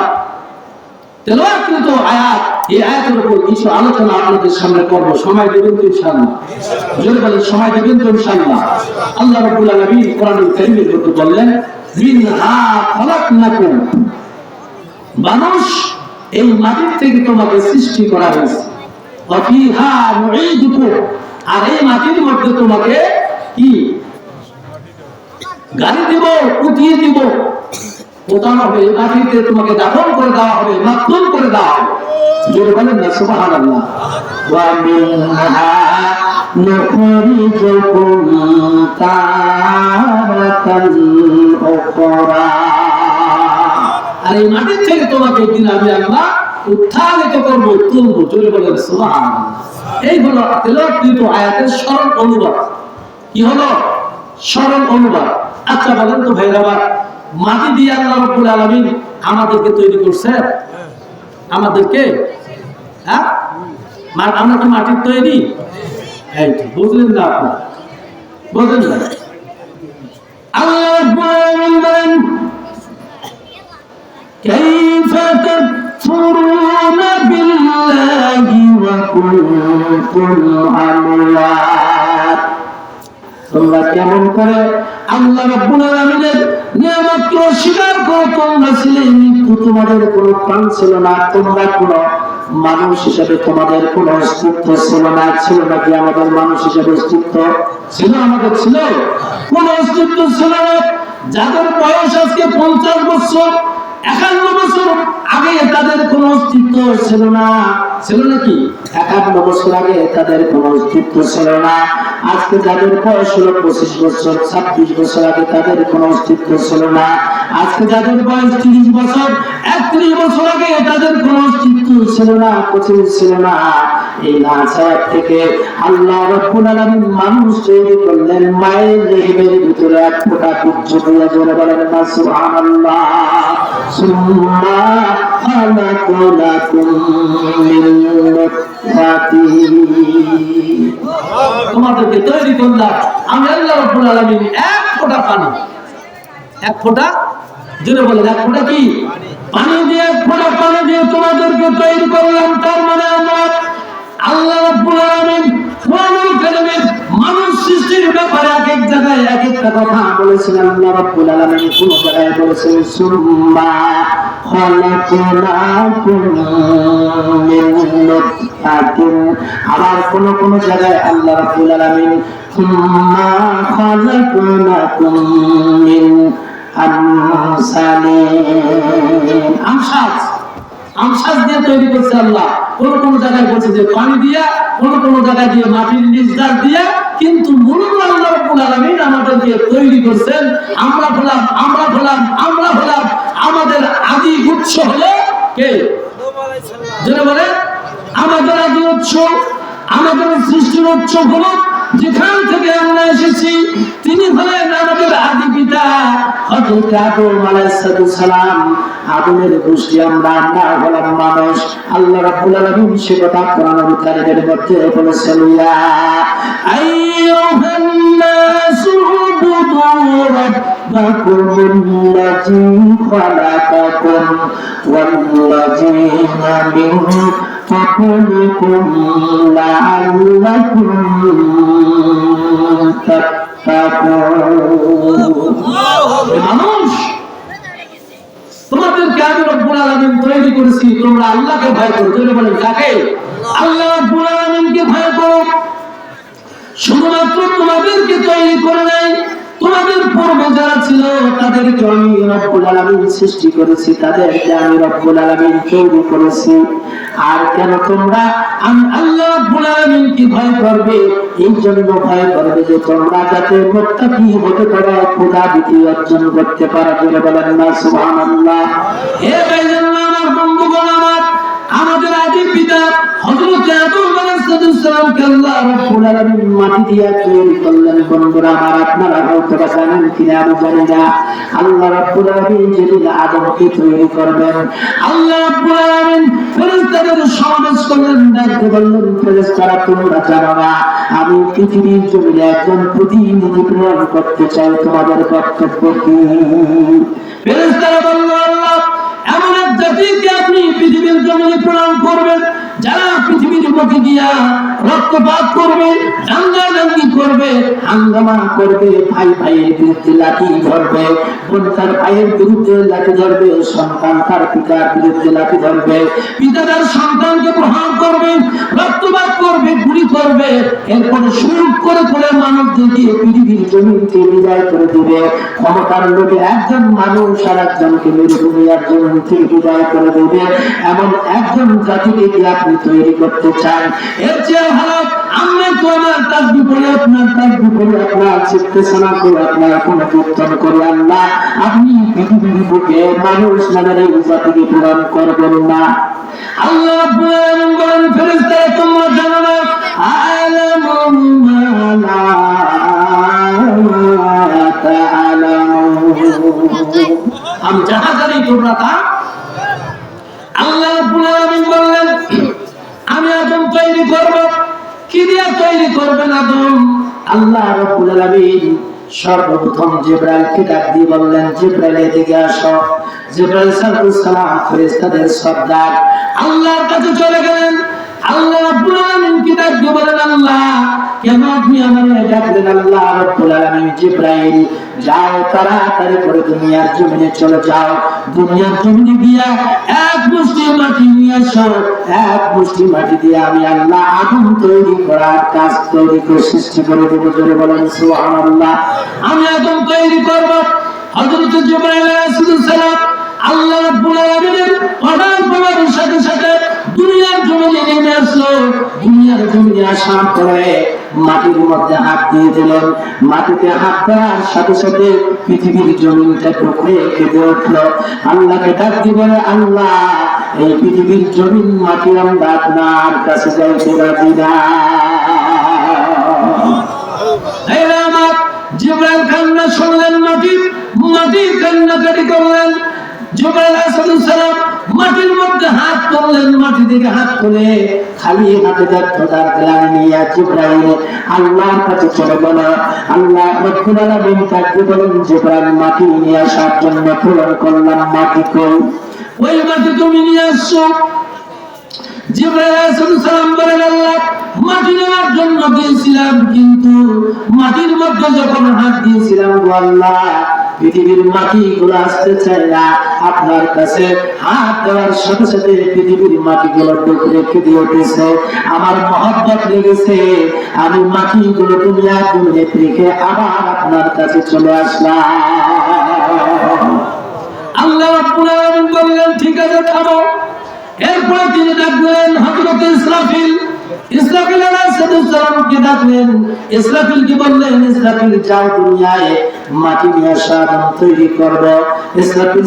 তেলাওয়াতকৃত আয়াত, এই আয়াতের উপর কিছু আলোচনা আপনাদের সামনে করব। সময় দেবেন তো ইনশাআল্লাহ? জোরে বলেন সময় দেবেন তো ইনশাআল্লাহ? আল্লাহ রাব্বুল আলামিন কোরআনুল কারীমের মধ্যে বললেন, মিনহা খালাকনাকুম, মানুষ এই মাটির থেকে তোমাকে সৃষ্টি করা হয়েছে, ওয়া ফিহা নুঈদুকুম, আর এই মাটির মধ্যে তোমাকে কি গাড়ি দিব, উঠিয়ে দিব, ওঠানো হবে, এই মাটিতে তোমাকে দাফন করে দেওয়া হবে, মাকতুম করে দেওয়া হবে। জোরে বলেন না সুবহানাল্লাহ। ওয়া মিনহা নুখরিজুকুম তারাতান উখরা, আর এই মাটির থেকে তোমাকে একদিন আমি আল্লাহ উত্থানিত করব, তুলব। জোরে বলেন সুবহানাল্লাহ। এই হলো তেলাওয়াতকৃত আয়াতের সরল অনুবাদ। কি হলো? সরল অনুবাদ। আচ্ছা বলেন তো ভাইরা আমার, মাটি দিয়ে আল্লাহ রাব্বুল আলামিন আমাদেরকে তৈরি করছে? আমাদেরকে? হ্যাঁ, আমরা কি মাটির তৈরি? এই বুঝলেন না আপনারা? বুঝলেন না? আল্লাহ রাব্বুল আলামিন বলেন, কাইফা তাকফুরুনা বিল্লাহি ওয়া কুনতুম আমওয়াত, তোমরা কেমন করে আল্লাহ রাব্বুল আলামিনের নিয়ামতকে অস্বীকার করো? তোমরা ছিলে মৃত্যু, তোমাদের কোনো প্রাণ ছিল না, তোমরা কোনো মানুষ হিসেবে তোমাদের কোনো অস্তিত্ব ছিল না। ছিল নাকি আমাদের মানুষ হিসেবে অস্তিত্ব ছিল? আমাদের ছিল কোনো অস্তিত্ব ছিল না। যাদের বয়স আজকে 50 বছর, 51 বছর আগে তাদের কোনো অস্তিত্ব ছিল না। ছিল নাকি? 51 বছর আগে তাদের কোনো অস্তিত্ব ছিল না। আজকে যাদের বয়স হলো 25 বছর, 26 বছর আগে তাদের কোনো অস্তিত্ব ছিল না। আজকে যাদের বয়স 30 বছর, 31 বছর আগে তাদের কোনো অস্তিত্ব ছিল না, কিছু ছিল না। এই নাছার থেকে আল্লাহ রাব্বুল আলামিন মানুষ তৈরি করলেন মায়ের রেহেমের ভিতরে এক ফোঁটা বীর্য দিয়ে। জোরে বলেন না সুবহানাল্লাহ। সুম্মা খালাকাকুম মিন নুতফাতিন, তোমাদেরকে তৈরি করলাম আমি আল্লাহ রাব্বুল আলামিন এক ফোঁটা পানি, এক ফোঁটা, জোরে বলেন এক ফোঁটা কি পানি দিয়ে, এক ফোঁটা পানি দিয়ে তোমাদেরকে তৈরি করলাম। তার মানে আমার আল্লাহ রাব্বুল আলামিন কোরআনুল কারীমে মানুষ সৃষ্টির ব্যাপারে এক এক জায়গায় এক একটা কথা বলেছেন। আল্লাহ রাব্বুল আলামিন কোন জায়গায় বলেছেন সুম্মা خلقناكم من نطفة আবার কোন জায়গায় আল্লাহ রাব্বুল আলামিন সুম্মা খালাকনাকুম মিন আমসাজ দিয়ে তৈরি করছে আল্লাহ। কোন জায়গায় বলছে যে পানি দিয়া, কোন জায়গায় দিয়ে মাটির নিচদার দিয়ে, কিন্তু মূলত আল্লাহ রাব্বুল আলামিন আমাদেরকে তৈরি করছেন। আমরা হলাম আমাদের আদি উৎস হলো কে? যারা বলে আমাদের আদি উৎস, আমাদের সৃষ্টির উৎস হলো যেখান থেকে আমরা এসেছি, তিনি হলেন আমাদের আদি পিতা হযরত আদম আলাইহিস সালাম। আদমের গোষ্ঠী আমরা হলাম মানুষ। আল্লাহ রাব্বুল আলামিন সে কথা কোরআনুল কারীমের মধ্যে বলেছেন, ইয়া আইয়ুহান নাসু উবুদু রাব্বাকুমুল্লাযী খালাকাকুম ওয়াল্লাযীনা মিন قبلكم لعلكم تتقون মানুষ তোমাদেরকে আমি রব্বুল আলামিন তৈরি করেছি, তোমরা আল্লাহকে ভয় করো। তোমরা বলেন কাকে? আল্লাহ রব্বুল আলামিনকে ভয় করো। শুধুমাত্র তোমাদেরকে তৈরি করে নাই, তোমাদের পূর্বে যারা ছিল তাদেরকে আমি রব্বুল আলামিন সৃষ্টি করেছি, তাদেরকে আমি রব্বুল আলামিন তৈরি করেছি। আর কেন তোমরা আমি আল্লাহ রাব্বুল আলামিনকে ভয় করবে? এই জন্য ভয় করবে যে তোমরা যাতে মুত্তাকি হতে পারো, খোদা ভীতি অর্জন করতে পারো। বলেন না সুবহানাল্লাহ। হে ভাইজান আমার, বন্ধুগণ আমার, আমাদের আদি পিতা হযরত আদম আলাইহিস সালামকে আল্লাহ রাব্বুল আলামিন মাটি দিয়ে তৈরি করলেন। বন্ধুরা আমার, আপনারা হয়তো জানেন কিনা আমি জানি না, আল্লাহ রাব্বুল আলামিন যেদিন আদমকে তৈরি করবেন, আল্লাহ রাব্বুল আলামিন ফেরেশতাদের সমাবেশ করলেন, ডাকতে বললেন, ফেরেশতারা তোমরা জানো না আমি পৃথিবীর জমিনে একজন প্রতিনিধি প্রেরণ করতে চাই, তোমাদের কর্তব্য কি? ফেরেশতারা বলল, আল্লাহ এমন এক জাতিকে আপনি পৃথিবীর জমিনে প্রেরণ করবেন যারা পৃথিবীর মুখে দিয়া রক্তপাত করবে, দাঙ্গাদাঙ্গি করবে, হাঙ্গামা করবে, ভাই ভাইয়ের বিরুদ্ধে লাঠি ধরবে, বোন তার ভাইয়ের বিরুদ্ধে লাঠি ধরবে, সন্তান তার পিতার বিরুদ্ধে লাঠি ধরবে, পিতা তার সন্তানকে প্রহার করবে, রক্তপাত করবে, গুলি করবে, এরপরে সুযোগ করে মানবদেরকে পৃথিবীর জমিন থেকে বিদায় করে দিবে। ক্ষমতার লোভে একজন মানুষ আর একজনকে মেরে দুনিয়ার জমিন থেকে বিদায় করে দিবে। এমন একজন জাতিকে কি আপনি তৈরি করতে চান? এর চেয়ে ভালো আমরা তো আমার তাসবিহ পড়ে, আপনার তাসবিহ পড়ে, আপনার চিত্তসনা করে, আপনার কোন কীর্তন করে আল্লাহ আপনি পৃথিবীর বুকে মানুষ নামের এই জাতিকে পূরণ করবেন না। আল্লাহ রাব্বুল আলামিন বলেন, ফেরেশতারা তোমরা জানো না আলামু মা লা তাআলামুন, আমি যাহা জানি তোমরা তা। আল্লাহ রাব্বুল আলামিন বললেন, আমি আদম তৈরি করব। কি দিয়ে তৈরি করবেন আদম? আল্লাহ রাব্বুল আলামিন সর্বপ্রথম জিবরাইলকে ডাক দিয়ে বললেন, জিবরাইল এদিকে আসো। জিবরাইল সালাতুস সালাম ফেরেশতাদের সর্দার আল্লাহর কাছে চলে গেলেন। আল্লাহ রাব্বুল আলামিন কি ডাক দিয়ে বলেন, আল্লাহ কেন আপনি আমাকে ডাকলেন? আল্লাহ রাব্বুল আলামিন, জিবরাইল যাও তাড়াতাড়ি করে দুনিয়ার জমিনে চলে যাও, দুনিয়ার জমিনে গিয়া এক মুষ্টি মাটি নিয়ে আসো, এক মুষ্টি মাটি দিয়ে আমি আল্লাহ আগুন তৈরি করার কাজ তৈরি করে সৃষ্টি করে দেবো। জোরে বলেন সুবহানাল্লাহ। আমি আগুন তৈরি করব। হযরত জিবরাইল আলাইহিস সালাম আল্লাহ রাব্বুল আলামিনের অর্ডার পাওয়ার সাথে সাথে দুনিয়ার জমিনে নেমে আসলো। দুনিয়ার জমিনে আসার পরে মাটির মধ্যে হাত দিয়ে দিলেন। মাটিতে হাত দেওয়ার সাথে সাথে পৃথিবীর জমিনটা টুকরে কেঁপে উঠলো। আল্লাহকে ডাক দিয়ে বলে, আল্লাহ এই পৃথিবীর জমিন মাটি আমরা আপনার কাছে যাইতে রাজি না। জিবরাইল কান্না শুনলেন, মাটির কান্নাকাটি করলেন। জিবরাইল আলাইহিস সালাম মাটির মধ্যে হাত তুললেন, মাটি থেকে হাত তুলে খালি হাতে খোদার গ্লানি নিয়ে জিবরাইল আল্লাহর কাছে চলে গেল। আল্লাহ রাব্বুল আলামিন তাকে বলেন, জিবরাইল মাটি নিয়ে আসার জন্য প্রেরণ করলাম, মাটি কই? ওই মাটি তুমি নিয়ে আসছো। জিবরাইল আলাইহিস সালাম বলেন, আল্লাহ মাটি নেওয়ার জন্য গিয়েছিলাম, কিন্তু মাটির মধ্যে যখন হাত দিয়েছিলাম গো আল্লাহ পৃথিবীর মাটিগুলো আসতে চায় না, আপনার কাছে হাত দেওয়ার সাথে সাথে পৃথিবীর মাটিগুলো ডুবে রেখে দিয়েছে। আমার মহব্বত লেগেছে, আমি মাটিগুলো দুনিয়া দুনিয়া রেখে আবার আপনার কাছে চলে আসলাম। আল্লাহ রাব্বুল আলামিন বললেন, ঠিক আছে থামো। এরপরে তিনি ডাকলেন হযরত ইসরাফিল। ইসরাফিল আলাইহিস সালামকে ডাকলেন। ইসরাফিল কি বললেন, ইসরাফিল যাও দুনিয়ায় মাটি নিয়ে সাধন তৈরি করবে। ইসরাফিল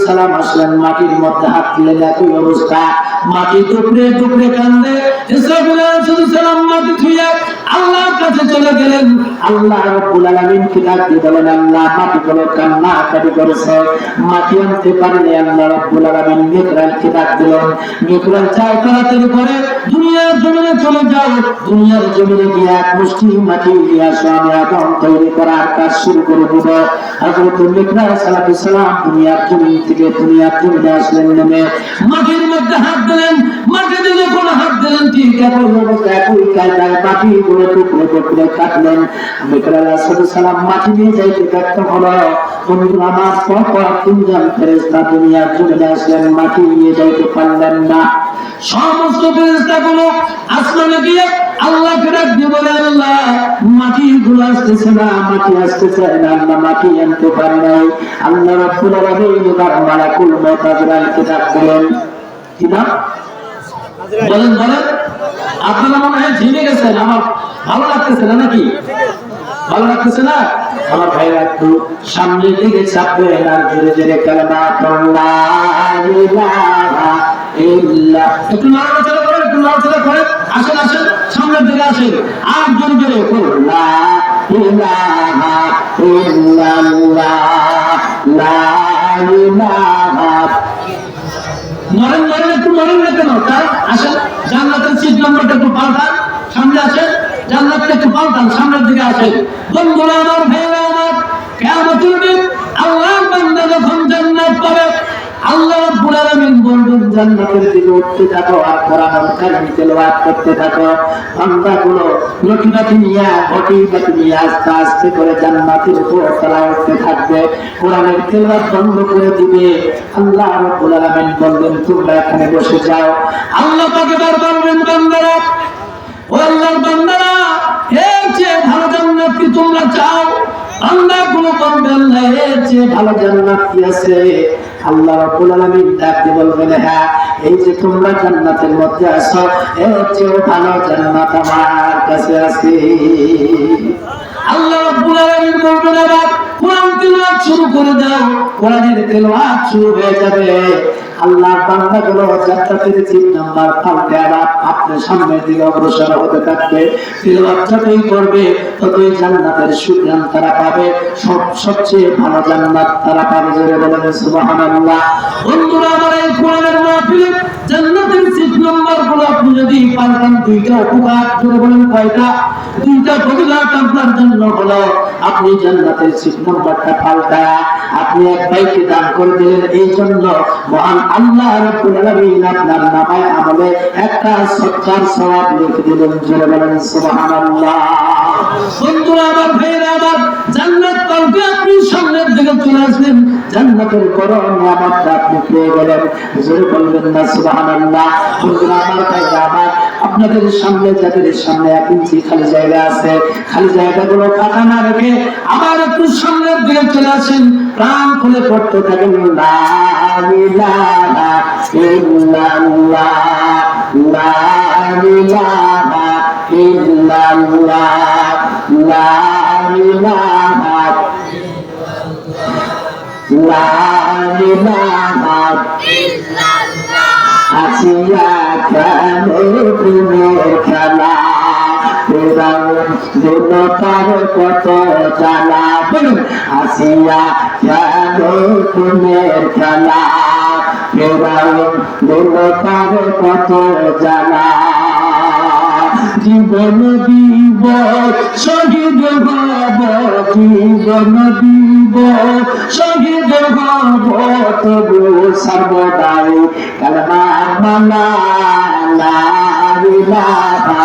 সালাম আসলেন, মাটির মধ্যে হাত দিলেন, একই অবস্থা, মাটি টুকরে টুকরে কান্দে। ইসরাফিল আলাইহিস সালাম মাটি ছুঁয়ে আল্লাহর কাছে চলে গেলেন। আল্লাহ রাব্বুল আলামিন কি ডাক দিয়ে বলেন, আল্লাহ মাটিগুলো কান্নাকাটি করেছে, মাটি আনতে পারেনি। আল্লাহ রাব্বুল আলামিন মিকরাইলকে ডাক দিলেন, মিকরাইল যাও তাড়াতাড়ি করে দুনিয়ার জমিনে চলে যাও, দুনিয়ার জমিনে গিয়ে এক মুষ্টি মাটি নিয়ে আসো, আমি আগুন তৈরি করার কাজ শুরু করে দেব। হযরত মিকরাইল সালাতু সালাম দুনিয়ার জমিন থেকে দুনিয়ার জমিনে আসলেন, নেমে মাটির মধ্যে হাত দিলেন। মাটিতে যখন হাত দিলেন ঠিক একই অবস্থা, একই কায়দায় মাটিগুলো টুকরো টুকরো কাটলেন। মিকরাইল সালাতু সালাম মাটি নিয়ে যাইতে ব্যর্থ হলো। বন্ধুরা আমার, পর তিনজন ফেরেশতা দুনিয়ার জমিনে আসলেন, মাটি নিয়ে যাইতে পারলেন না। সমস্ত ফেরেশতাগুলো আসমানে গিয়ে আল্লাহকে ডাক দিয়ে বলে, আল্লাহ মাটিগুলো আসতেছে না, মাটি আসতেছে না, আল্লাহ মাটি আনতে পারে নাই। আল্লাহ রাব্বুল আলামিন তার মালাকুল মউত আজরাইলকে ডাক দিলেন। কি নাম বলেন বলেন? আপনারা মনে হয় ঝিমে গেছেন, আমার ভালো লাগতেছে না নাকি? ভালো লাগতেছে না? আমার ভাইরা একটু সামনের দিকে চাপবেন আর ধীরে ধীরে কালেমা লা ইলাহা ইল্লাল্লাহ। একটু নড়াচড়া করেন, একটু নড়াচড়া করেন। আসেন আসেন, সামনের দিকে আসেন, আর জোরে জোরে লা ইলাহা ইল্লাল্লাহ, লা ইলাহা। নরেন নরেন, একটু নরেন না কেন? তাই আসেন, জান্নাতের সিট নাম্বারটা একটু পাল্টান, সামনে আসেন, জান্নাতটা একটু পাল্টান, সামনের দিকে আসেন। বন্ধুরা আমার, ভাইরা আমার, কিয়ামতের দিন আল্লাহর বান্দা যখন জান্নাত পাবে, আল্লাহ রাব্বুল আলামিন বলবেন, জান্নাতের দিকে উঠতে থাকো আর কোরআন কারীম তেলাওয়াত করতে থাকো। বান্দাগুলো লটিবাটি নিয়ে ঘটিবাটি নিয়ে আস্তে আস্তে করে জান্নাতের উপর তলায় উঠতে থাকবে, কোরআনের তেলাওয়াত বন্ধ করে দিবে। আল্লাহ রাব্বুল আলামিন বলবেন, তোমরা এখানে বসে যাও। আল্লাহ পাক এবার বলবেন, বান্দারা, ও আল্লাহর বান্দারা, এর চেয়ে ভালো জান্নাত কি তোমরা চাও? আল্লাহ গুলো বলবেন, এর চেয়ে ভালো জান্নাত কি আছে? আল্লাহ রাব্বুল আলামিন ডাক দিয়ে বলবেন, হ্যাঁ, এই যে তোমরা জান্নাতের মধ্যে আছো, এর চেয়ে ভালো জান্নাত আমার কাছে আছে। আল্লাহ রাব্বুল আলামিন বলবেন, এবার কোরআন তেলাওয়াত শুরু করে দাও। কোরআনের তেলাওয়াত শুরু হয়ে যাবে। আল্লাহ বান্দাগুলো জান্নাতের সিট নাম্বার পাল্টে আবার আপনার সামনের দিকে অগ্রসর হতে থাকবে। তেলাওয়াত যতই করবে ততই জান্নাতের সুগ্রাণ তারা পাবে, সবচেয়ে ভালো জান্নাত তারা পাবে। জোরে বলেন সুবহানাল্লাহ। বন্ধুরা আমার, এই কোরআনের মাহফিলে জান্নাতের সিট নাম্বার গুলো আপনি যদি পাল্টান, দুইটা উপকার। জোরে বলেন কয়টা? দুইটা ফজিলত আপনার জন্য হলো, আপনি জান্নাতের সিট নাম্বারটা পাল্টায়া আপনি এক ভাইকে দান করে দিলেন, এই জন্য মহান আল্লাহ রাব্বুল আলামিন আপনার নামায় আমলে একটা সৎকার সওয়াব লিখে দিলেন। জোরে বলেন সুবহানাল্লাহ। বন্ধুরা আমার, ভাইরা আমার, জান্নাত পাওয়াকে আপনি সামনের দিকে চলে আসলেন, জান্নাতের বড় নিয়ামতটা আপনি পেয়ে গেলেন। জোরে বলবেন না সুবহানাল্লাহ। বন্ধুরা আমার, ভাইরা আমার, আপনাদের সামনে যাদের সামনে 1 ইঞ্চি খালি জায়গা আছে, খালি জায়গাগুলো ফাঁকা না রেখে আবার একটু সামনের দিকে চলে আসেন, প্রাণ খুলে পড়তে থাকেন, লা ইলাহা ইল্লাল্লাহ, লা ইলাহা ইল্লাল্লাহ, লা ইলাহা, লা ইলাহা ইল্লাল্লাহ। আসিয়া কেন প্রেমের খেলা, ফেরাউন দিল তার কত জ্বালা। বলুন, আসিয়া কেন প্রেমের খেলা, ফেরাউন দিল তার কত জ্বালা। জীবন দিব শহীদ হব, জীবন দিব শহীদ হব, তবু সর্বদাই কালেমার মালা, লা ইলাহা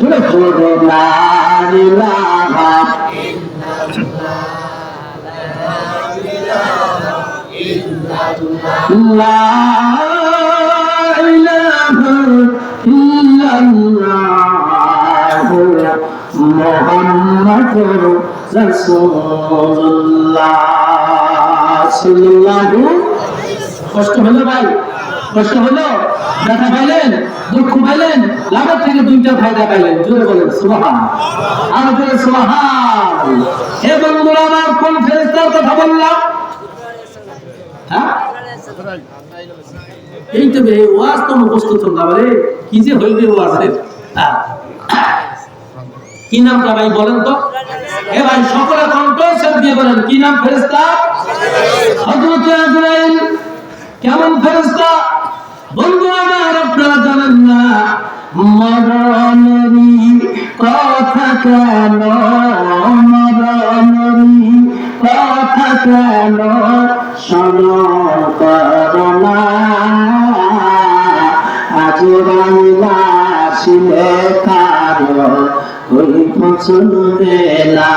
ইল্লাল্লাহ, লা ইলাহা ইল্লাল্লাহ। লা ইলাহা ইল্লাল্লাহ মুহাম্মাদুর রাসূলুল্লাহ সাল্লাল্লাহু। কষ্ট হলো ভাই, কষ্ট হলো, ব্যথা পাইলেন, দুঃখ পাইলেন, লাভের থেকে দুইটা ফায়দা পাইলেন। জোরে বলেন সুবহান, আর জোরে সুবহান। হে বন্ধুরা আমার, কোন ফেরেশতার কথা বললাম? হ্যাঁ, এই তো এই ওয়াজ তো মুখস্থ না বলে কি যে হইবে ওয়াজের। কি নামটা ভাই বলেন তো? এ ভাই সকলে কণ্ঠস্বর দিয়ে বলেন কি নাম ফেরেশতা? হযরত আজরাইল। কেমন ফেরেশতা? বন্ধু আমার, আপনারা জানেন না মরণেরই কথা কেন, মরণেরই কথা কেন স্মরণ করোনা, আজরাইল আসিলে কারো ওই পছন্দে না।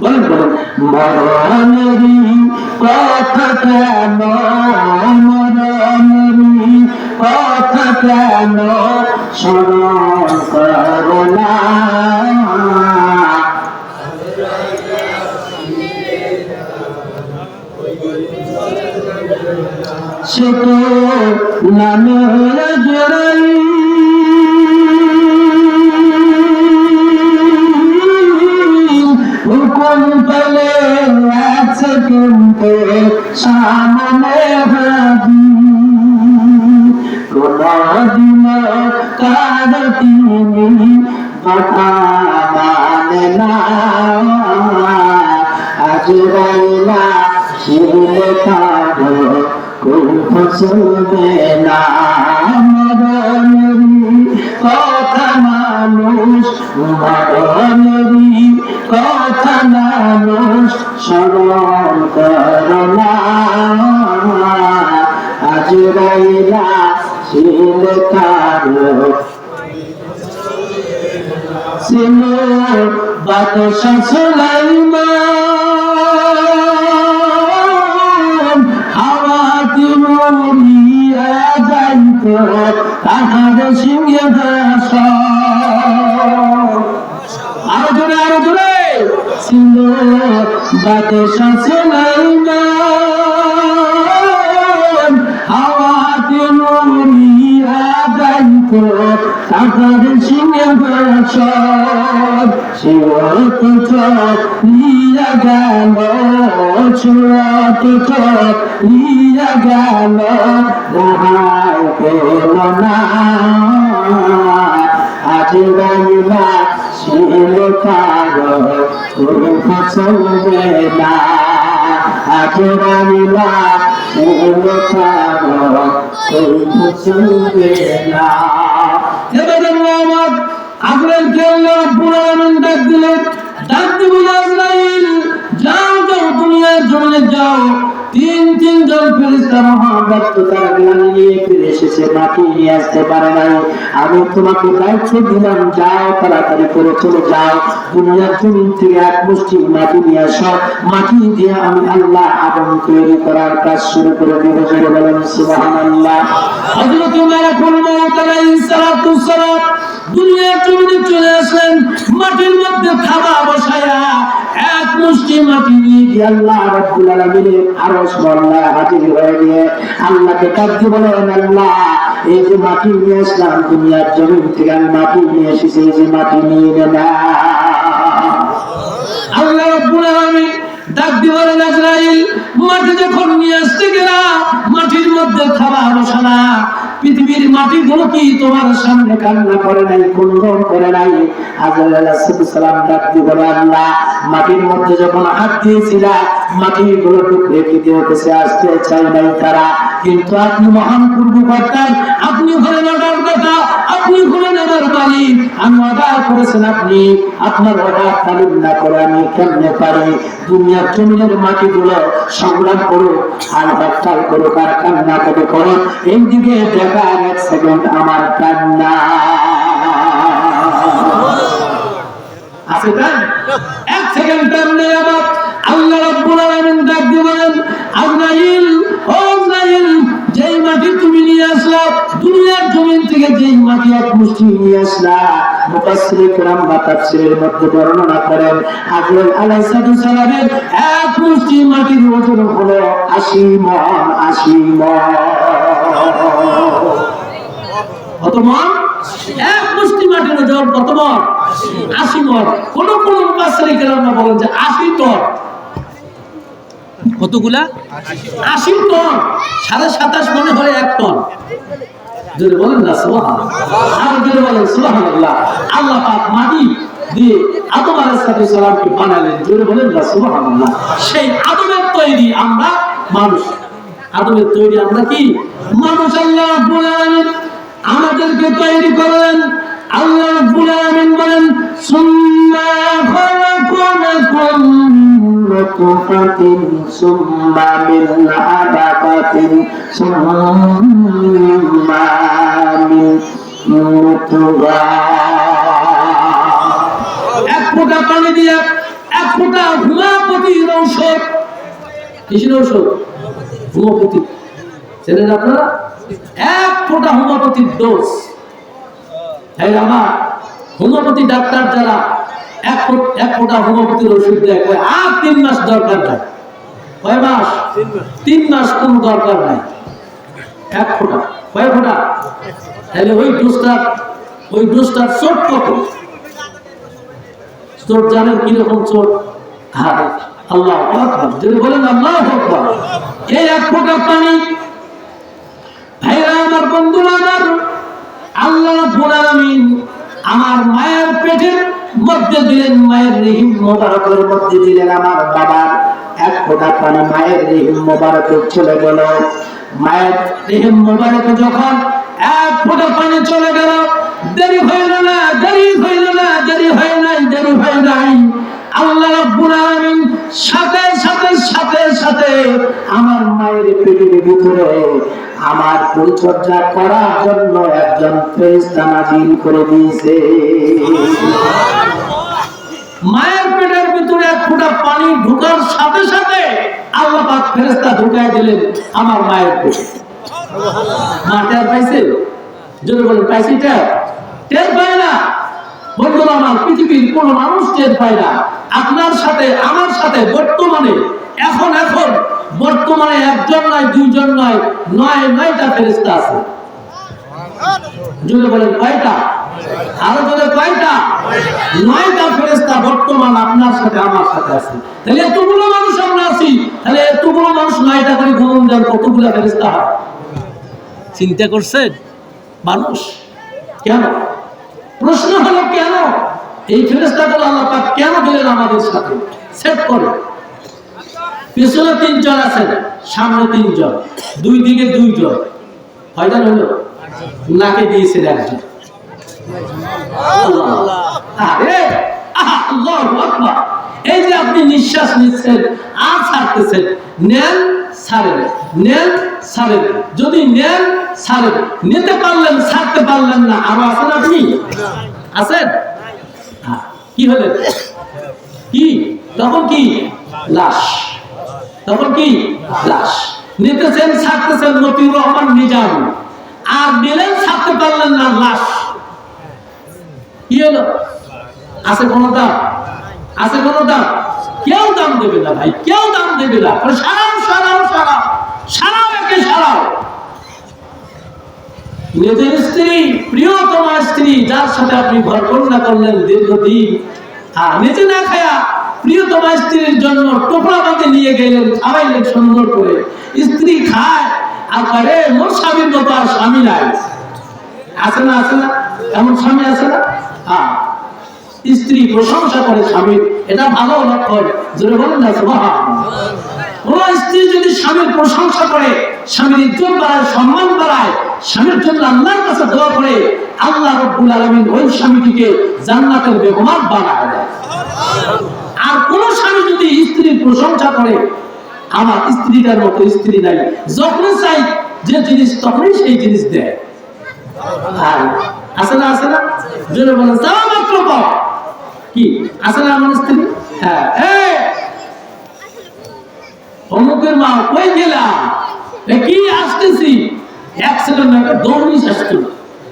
বলেন বলেন মরণেরই কথা কেন, মরণেরই কথা কেন স্মরণ করোনা, সে তো নামের আজরাইল, হুকুম পেলে আছে কিন্তু সামনে হাজির, কোনদিন কার তিনি কথা মানে না, আজরাইল আসিলে কারো কোন পছন্দে না, মরণেরই কথা মানুষ, মরণেরই কথা মানুষ স্মরণ করোনা, আজরাইল আসিলে কারো ছিল বাদশা সুলাইমান, হাওয়াতে উড়িয়া যাইত তাহার সিংহাসন, আরো জোরে আরো জোরে, ছিল বাদশা সুলাইমান, হাওয়াতে উড়িয়া যাইত তাহার সিংহাসন, সুরত নিয়া গেল, সুরত নিয়া গেল, রেহাই পেল না, আজরাইল আসিলে কারো কোন পছন্দে না, আজরাইল আসিলে কারো কোন পছন্দে না। আজরাইলকে আল্লাহ রাব্বুল আলামিন ডাক দিলেন, ডাক দিয়ে আজরাইল যাও যাও দুনিয়ার জমিনে যাও। তিনজন ফেরেশতা মহাব্যক্ত তারা জ্ঞান নিয়ে ফিরে এসেছে, মাটি নিয়ে আসতে পারে নাই। আমি তোমাকে দায়িত্ব দিলাম, যাও তাড়াতাড়ি করে চলে যাও, দুনিয়ার জমিন থেকে এক মুষ্টি মাটি নিয়ে আসো, মাটি দিয়ে আমি আল্লাহ আদম তৈরি করার কাজ শুরু করে দেব। জোরে বলেন সুবহানাল্লাহ। হযরত মালাকুল মউত আলাইহিস সালাতু ওয়াস সালাম দুনিয়ার জমিনে চলে আসেন, মাটির মধ্যে থাবা বসায়া এক মুষ্টি মাটি নিয়ে গিয়ে আল্লাহ রাব্বুল আলামিনের আরশ মোল্লায় হাজির হয়ে গিয়ে আল্লাহকে ডাক দিয়ে বলেন, আল্লাহ এই যে মাটি নিয়ে আসলাম দুনিয়ার জমিন থেকে, আমি মাটি নিয়ে এসেছি, এই যে মাটি নিয়ে না। আল্লাহ রাব্বুল আলামিন ডাক দিয়ে বলেন, আজরাইল মাটি যখন নিয়ে আসতে গেলা মাটির মধ্যে থাবা বসালা, পৃথিবীর মাটিগুলো কি তোমার সামনে কান্না করে নাই, কুন্দন করে নাই? আজরাইল আলাইহিস সালাম ডাক দিয়ে বলে, আল্লাহ মাটির মধ্যে যখন হাত দিয়েছিলা মাটিগুলো টুকরে কেটে উঠেছে, আসতে চাই নাই তারা, কিন্তু আপনি মহান পূর্বকর্তা, আপনি হলেন অর্ডার দাতা, আপনি হলেন আমার মালিক, আমি অর্ডার করেছেন, আপনি আপনার অর্ডার পালন না করে আমি কেমনে পারি? দুনিয়ার জমিনের মাটিগুলো সংগ্রাম করো, আর হরতাল করো, আর কান্না করে করো, এইদিকে দেখার এক সেকেন্ড আমার কান্না। আছে তাই এক সেকেন্ড টাইম নেই আমার আল্লাহ রাব্বুল আলামিন ডাক দিয়ে বলেন আজরাইল ও আজরাইল যেই মাটি তুমি নিয়ে আসলা দুনিয়ার জমিন থেকে যেই মাটি এক মুষ্টি নিয়ে আসলা মুফাসসির কিরাম বা তাফসীরের মধ্যে বর্ণনা করেন আজরাইল আলাইহিস সালামের এক মুষ্টি মাটির ওজন হলো 80 মণ 80 মণ কত মণ এক মুষ্টি মাটির ওজন কত মণ 80 মণ কোন কোন মুফাসসির কিরাম বলেন যে 80 টন কতগুলা 80 টন 27.5 মনে হয় 1 টন যদি বলেন না সুবহানাল্লাহ আর যদি বলেন সুবহানাল্লাহ আল্লাহ পাক মাটি দিয়ে আদম আলাইহিস সালামকে বানালেন যদি বলেন না সুবহানাল্লাহ সেই আদমের তৈরি আমরা মানুষ আদমের তৈরি আমরা কি মানুষ আল্লাহ রাব্বুল আলামিন আমাদেরকে তৈরি করলেন আল্লাহ রাব্বুল আলামিন বলেন সুম্মা খালাকনাকুম নতফাতিন সুম্মা মিন আলাকাতিন সুম্মা মিন মুতগা এক ফোঁটা পানি দিয়ে এক ফোঁটা হোমিওপ্যাথির ঔষধ কিসের ঔষধ হোমিওপ্যাথি জানেন আপনারা এক ফোঁটা হোমিওপ্যাথির ডোজ এই আমার হোমিওপ্যাথি ডাক্তার যারা এক ফোঁটা হোমিওপ্যাথির ওষুধ দেয় কয় আর 3 মাস দরকার নাই কয় মাস 3 মাস কোন দরকার নাই এক ফোঁটা কয় ফোঁটা তাহলে ওই ডোজটার চোট কত চোট জানেন কিরকম চোট হ্যাঁ আল্লাহু আকবার যদি বলেন আল্লাহু আকবার এই এক ফোঁটা পানি ভাইরা আমার বন্ধুরা আমার আল্লাহ রাব্বুল আলামিন আমার মায়ের পেটের মধ্যে দিলেন মায়ের রহিম মোবারকের মধ্যে দিলেন আমার বাবার এক ফোঁটা পানি মায়ের রহিম মোবারকে চলে গেল মায়ের রহিম মোবারকে যখন এক ফোঁটা পানি চলে গেল দেরি হইল না আল্লাহ রাব্বুল আলামিন সাথে সাথে আমার মায়ের পেটের ভিতরে আমার পরিচর্যা করার জন্য একজন ফেরেশতা নাযিল করে দিয়েছে মায়ের পেটের ভিতরে এক ফোঁটা পানি ঢোকার সাথে সাথে আল্লাহ পাক ফেরেশতা ঢুকায় দিলেন আমার মায়ের পেটে মা টের পাইছে যদি বলেন পাইছি টের পায় না বন্ধুরা আমার পৃথিবীর কোন মানুষ টের পায় না আপনার সাথে আমার সাথে বর্তমানে একজন নয় দুইজন নয় 9টা ফেরেশতা আছে যদি বলেন কয়টা আরো বলে কয়টা 9টা ফেরেশতা বর্তমান আপনার সাথে আমার সাথে আছে তাহলে এতগুলো মানুষ আমরা আছি তাহলে এতগুলো মানুষ 9টা করে গুণ দেন কতগুলো ফেরেশতা হয় চিন্তা করছেন মানুষ কেন প্রশ্ন হলো কেন এই ফেরেশতাগুলো আল্লাহ পাক কেন দিলেন আমাদের সাথে সেট করে পিছনে 3 জন আছেন সামনে 3 জন দুই দিকে 2 জন কয়জন হলো নাকে দিয়েছেন একজন আরে আল্লাহু আকবার এই যে আপনি নিঃশ্বাস নিচ্ছেন আর ছাড়তেছেন নেন ছাড়েন যদি নেন ছাড়েন নিতে পারলেন ছাড়তে পারলেন না আরো আছেন আপনি আছেন কি হলেন কি তখন কি লাশ নিতেছেন ছাড়তেছেন মতিউর রহমান নিজাম আর নিলেন ছাড়তে পারলেন না লাশ কি হলো আছে কোন দাম কেউ দাম দেবে না ভাই কেউ দাম দেবে না সারাও একে সারাও নিজের স্ত্রী প্রিয়তমা স্ত্রী যার সাথে আপনি ঘর কন্যা করলেন দীর্ঘদিন নিজে না খায়া প্রিয়তমা স্ত্রীর জন্য টোকরা বাঁধে নিয়ে গেলেন খাওয়াইলেন সুন্দর করে স্ত্রী খায় আর করে মোর স্বামীর মতো আর স্বামী নাই আছে না এমন স্বামী আছে না স্ত্রী প্রশংসা করে স্বামীর এটা ভালো লক্ষণ জোরে বলেন না সুবহানাল্লাহ ও স্ত্রী যদি স্বামীর প্রশংসা করে স্বামীর ইজ্জত বাড়ায় সম্মান বাড়ায় স্বামীর জন্য আল্লাহর কাছে দোয়া করে আল্লাহ রাব্বুল আলামিন ওই স্বামীটিকে জান্নাতের মেহমান বানায় দেয় আর কোন স্বামী যদি স্ত্রীর প্রশংসা করে আমার স্ত্রীটার মতো স্ত্রী নাই যখন চাই যে জিনিস তখনই সেই জিনিস দেয় আছে না জোরে বলেন যাওয়া মাত্র পাও কি আছে না আমার স্ত্রী? হ্যাঁ, এই অমুকের মা কই গেলা? কি আসতেছি, এক সেকেন্ড না দৌড়িস আসতো।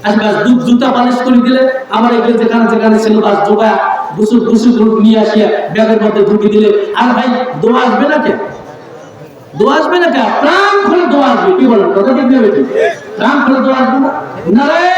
আচ্ছা বাস জুতা পালিশ করে দিলে আমার এগুলো যেখানে যেখানে ছিল বাস জোগা গুসু গুসু নিয়ে আসিয়া ব্যাগের মধ্যে ঢুকে দিলে। আর ভাই দোয়া আসবে না কেন? দোয়া আসবে না কেন? প্রাণ খুলে দোয়া আসবে। কি বলেন কথা ঠিক নেবে? প্রাণ খুলে দোয়া আসবে না? নারে